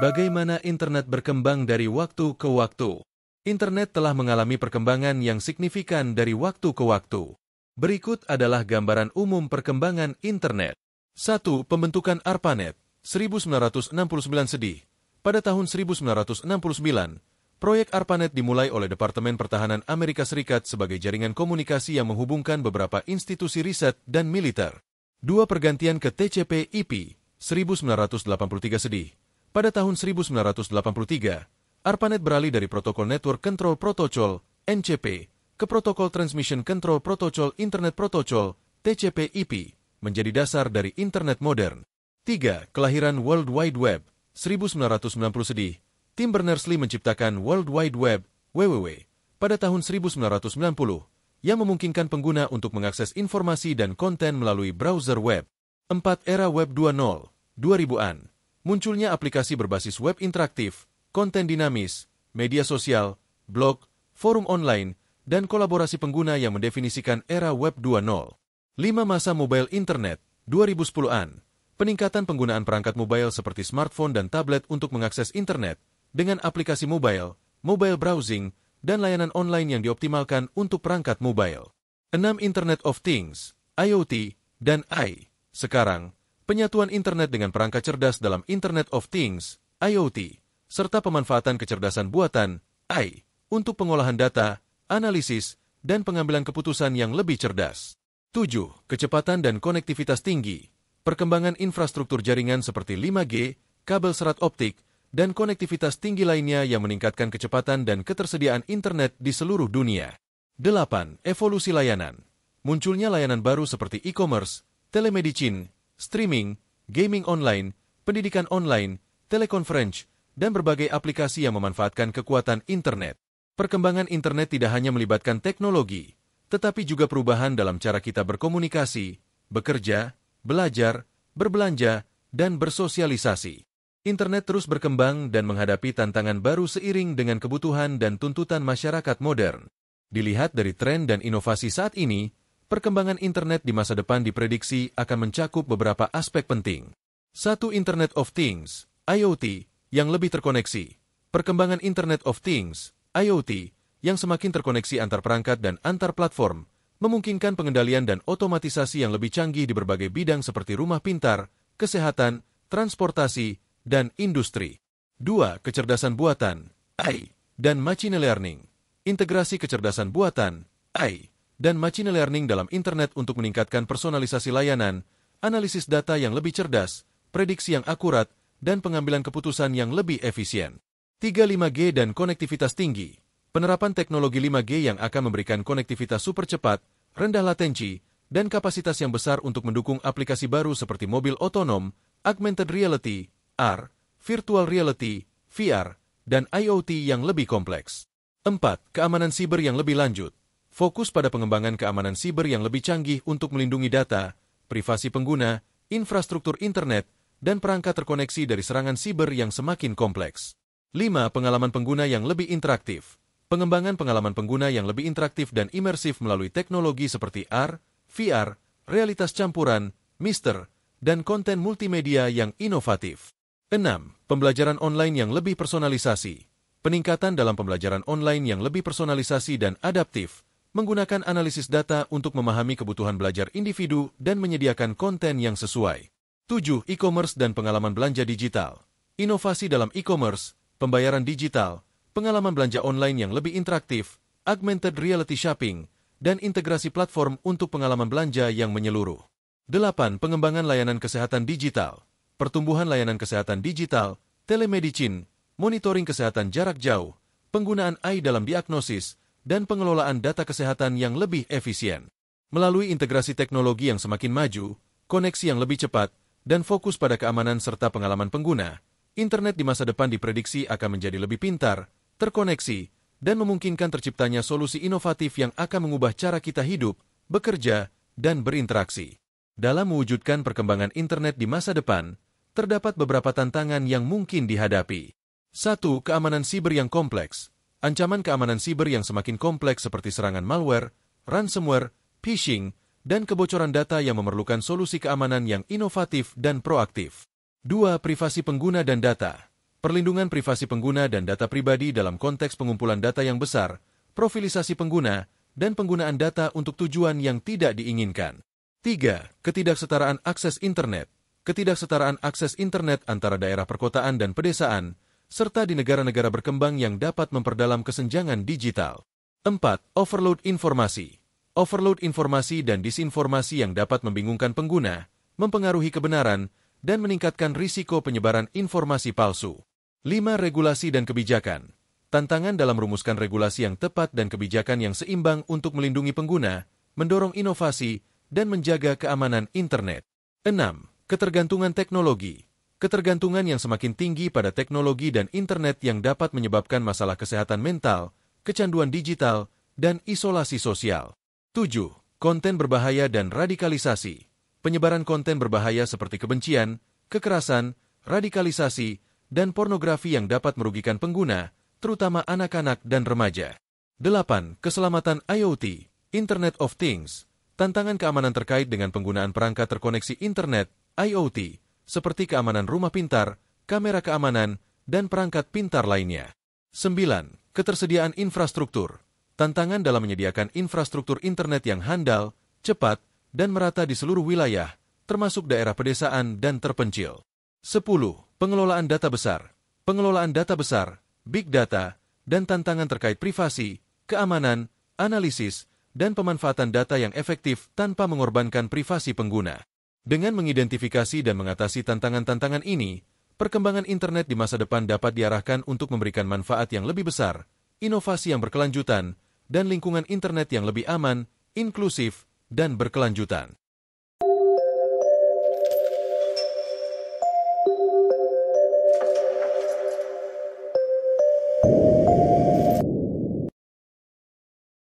Bagaimana internet berkembang dari waktu ke waktu? Internet telah mengalami perkembangan yang signifikan dari waktu ke waktu. Berikut adalah gambaran umum perkembangan internet. 1. Pembentukan ARPANET, 1969 sedih. Pada tahun 1969, proyek ARPANET dimulai oleh Departemen Pertahanan Amerika Serikat sebagai jaringan komunikasi yang menghubungkan beberapa institusi riset dan militer. 2. Pergantian ke TCP/IP, 1983 sedih. Pada tahun 1983, ARPANET beralih dari protokol Network Control Protocol, NCP, ke protokol Transmission Control Protocol Internet Protocol, TCP/IP, menjadi dasar dari internet modern. 3. Kelahiran World Wide Web, 1990 sedih. Tim Berners-Lee menciptakan World Wide Web, WWW, pada tahun 1990, yang memungkinkan pengguna untuk mengakses informasi dan konten melalui browser web. 4. Era Web 2.0, 2000-an. Munculnya aplikasi berbasis web interaktif, konten dinamis, media sosial, blog, forum online, dan kolaborasi pengguna yang mendefinisikan era Web 2.0. 5. Masa mobile internet, 2010-an. Peningkatan penggunaan perangkat mobile seperti smartphone dan tablet untuk mengakses internet, dengan aplikasi mobile, mobile browsing, dan layanan online yang dioptimalkan untuk perangkat mobile. 6. Internet of Things, IoT, dan AI. Sekarang, penyatuan internet dengan perangkat cerdas dalam Internet of Things, IoT, serta pemanfaatan kecerdasan buatan, AI, untuk pengolahan data, analisis, dan pengambilan keputusan yang lebih cerdas. 7. Kecepatan dan konektivitas tinggi. Perkembangan infrastruktur jaringan seperti 5G, kabel serat optik, dan konektivitas tinggi lainnya yang meningkatkan kecepatan dan ketersediaan internet di seluruh dunia. 8. Evolusi layanan. Munculnya layanan baru seperti e-commerce, telemedicine, streaming, gaming online, pendidikan online, telekonferensi, dan berbagai aplikasi yang memanfaatkan kekuatan internet. Perkembangan internet tidak hanya melibatkan teknologi, tetapi juga perubahan dalam cara kita berkomunikasi, bekerja, belajar, berbelanja, dan bersosialisasi. Internet terus berkembang dan menghadapi tantangan baru seiring dengan kebutuhan dan tuntutan masyarakat modern. Dilihat dari tren dan inovasi saat ini, perkembangan internet di masa depan diprediksi akan mencakup beberapa aspek penting. 1. Internet of Things, IoT, yang lebih terkoneksi. Perkembangan Internet of Things, IoT, yang semakin terkoneksi antar perangkat dan antar platform, memungkinkan pengendalian dan otomatisasi yang lebih canggih di berbagai bidang seperti rumah pintar, kesehatan, transportasi, dan industri. 2. Kecerdasan buatan, AI, dan machine learning. Integrasi kecerdasan buatan, AI, dan machine learning dalam internet untuk meningkatkan personalisasi layanan, analisis data yang lebih cerdas, prediksi yang akurat, dan pengambilan keputusan yang lebih efisien. 3. 5G dan konektivitas tinggi. Penerapan teknologi 5G yang akan memberikan konektivitas super cepat, rendah latensi, dan kapasitas yang besar untuk mendukung aplikasi baru seperti mobil otonom, augmented reality, AR, virtual reality, VR, dan IoT yang lebih kompleks. 4. Keamanan siber yang lebih lanjut. Fokus pada pengembangan keamanan siber yang lebih canggih untuk melindungi data, privasi pengguna, infrastruktur internet, dan perangkat terkoneksi dari serangan siber yang semakin kompleks. 5. Pengalaman pengguna yang lebih interaktif. Pengembangan pengalaman pengguna yang lebih interaktif dan imersif melalui teknologi seperti AR, VR, realitas campuran, MR, dan konten multimedia yang inovatif. 6. Pembelajaran online yang lebih personalisasi. Peningkatan dalam pembelajaran online yang lebih personalisasi dan adaptif, menggunakan analisis data untuk memahami kebutuhan belajar individu dan menyediakan konten yang sesuai. 7. E-commerce dan pengalaman belanja digital. Inovasi dalam e-commerce, pembayaran digital, pengalaman belanja online yang lebih interaktif, augmented reality shopping, dan integrasi platform untuk pengalaman belanja yang menyeluruh. 8. Pengembangan layanan kesehatan digital. Pertumbuhan layanan kesehatan digital, telemedicine, monitoring kesehatan jarak jauh, penggunaan AI dalam diagnosis, dan pengelolaan data kesehatan yang lebih efisien. Melalui integrasi teknologi yang semakin maju, koneksi yang lebih cepat, dan fokus pada keamanan serta pengalaman pengguna, internet di masa depan diprediksi akan menjadi lebih pintar, terkoneksi, dan memungkinkan terciptanya solusi inovatif yang akan mengubah cara kita hidup, bekerja, dan berinteraksi. Dalam mewujudkan perkembangan internet di masa depan, terdapat beberapa tantangan yang mungkin dihadapi. 1. Keamanan siber yang kompleks. Ancaman keamanan siber yang semakin kompleks seperti serangan malware, ransomware, phishing, dan kebocoran data yang memerlukan solusi keamanan yang inovatif dan proaktif. 2. Privasi pengguna dan data. perlindungan privasi pengguna dan data pribadi dalam konteks pengumpulan data yang besar, profilisasi pengguna, dan penggunaan data untuk tujuan yang tidak diinginkan. 3. Ketidaksetaraan akses internet. Ketidaksetaraan akses internet antara daerah perkotaan dan pedesaan, serta di negara-negara berkembang yang dapat memperdalam kesenjangan digital. 4. Overload informasi. Overload informasi dan disinformasi yang dapat membingungkan pengguna, mempengaruhi kebenaran, dan meningkatkan risiko penyebaran informasi palsu. 5. Regulasi dan kebijakan. Tantangan dalam merumuskan regulasi yang tepat dan kebijakan yang seimbang untuk melindungi pengguna, mendorong inovasi, dan menjaga keamanan internet. 6. Ketergantungan teknologi. Ketergantungan yang semakin tinggi pada teknologi dan internet yang dapat menyebabkan masalah kesehatan mental, kecanduan digital, dan isolasi sosial. 7. Konten berbahaya dan radikalisasi. Penyebaran konten berbahaya seperti kebencian, kekerasan, radikalisasi, dan pornografi yang dapat merugikan pengguna, terutama anak-anak dan remaja. 8. Keselamatan IoT, Internet of Things. Tantangan keamanan terkait dengan penggunaan perangkat terkoneksi internet, IoT, seperti keamanan rumah pintar, kamera keamanan, dan perangkat pintar lainnya. 9. Ketersediaan infrastruktur. Tantangan dalam menyediakan infrastruktur internet yang handal, cepat, dan merata di seluruh wilayah, termasuk daerah pedesaan dan terpencil. 10. Pengelolaan data besar. Pengelolaan data besar, big data, dan tantangan terkait privasi, keamanan, analisis, dan pemanfaatan data yang efektif tanpa mengorbankan privasi pengguna. Dengan mengidentifikasi dan mengatasi tantangan-tantangan ini, perkembangan internet di masa depan dapat diarahkan untuk memberikan manfaat yang lebih besar, inovasi yang berkelanjutan, dan lingkungan internet yang lebih aman, inklusif, dan berkelanjutan.